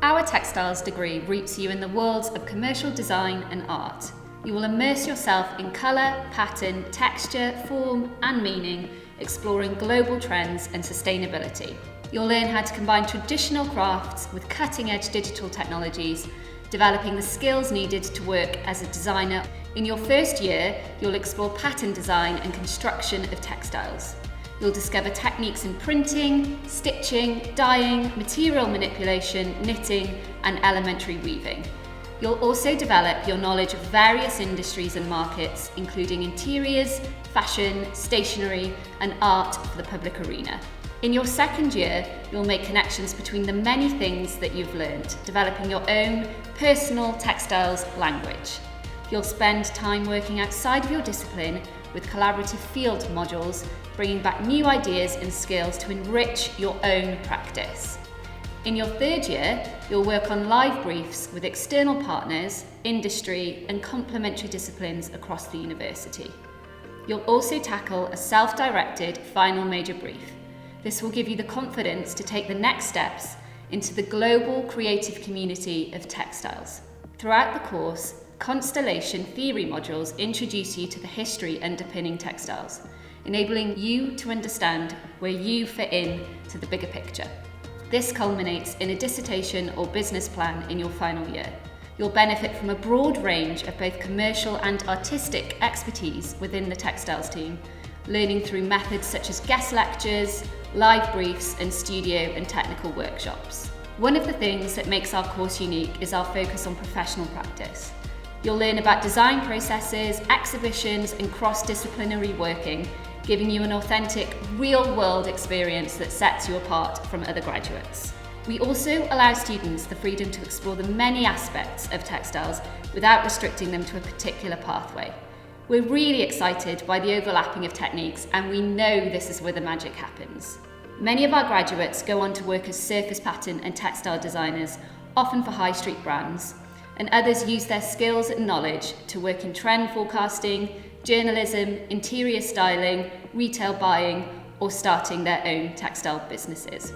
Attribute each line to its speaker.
Speaker 1: Our textiles degree roots you in the worlds of commercial design and art. You will immerse yourself in colour, pattern, texture, form and meaning, exploring global trends and sustainability. You'll learn how to combine traditional crafts with cutting-edge digital technologies, developing the skills needed to work as a designer. In your first year, you'll explore pattern design and construction of textiles. You'll discover techniques in printing, stitching, dyeing, material manipulation, knitting, and elementary weaving. You'll also develop your knowledge of various industries and markets, including interiors, fashion, stationery, and art for the public arena. In your second year, you'll make connections between the many things that you've learned, developing your own personal textiles language. You'll spend time working outside of your discipline with collaborative field modules, bringing back new ideas and skills to enrich your own practice. In your third year, you'll work on live briefs with external partners, industry, and complementary disciplines across the university. You'll also tackle a self-directed final major brief. This will give you the confidence to take the next steps into the global creative community of textiles. Throughout the course, Constellation theory modules introduce you to the history underpinning textiles, enabling you to understand where you fit in to the bigger picture. This culminates in a dissertation or business plan in your final year. You'll benefit from a broad range of both commercial and artistic expertise within the textiles team, learning through methods such as guest lectures, live briefs, and studio and technical workshops. One of the things that makes our course unique is our focus on professional practice. You'll learn about design processes, exhibitions, and cross-disciplinary working, giving you an authentic, real-world experience that sets you apart from other graduates. We also allow students the freedom to explore the many aspects of textiles without restricting them to a particular pathway. We're really excited by the overlapping of techniques, and we know this is where the magic happens. Many of our graduates go on to work as surface pattern and textile designers, often for high street brands, and others use their skills and knowledge to work in trend forecasting, journalism, interior styling, retail buying, or starting their own textile businesses.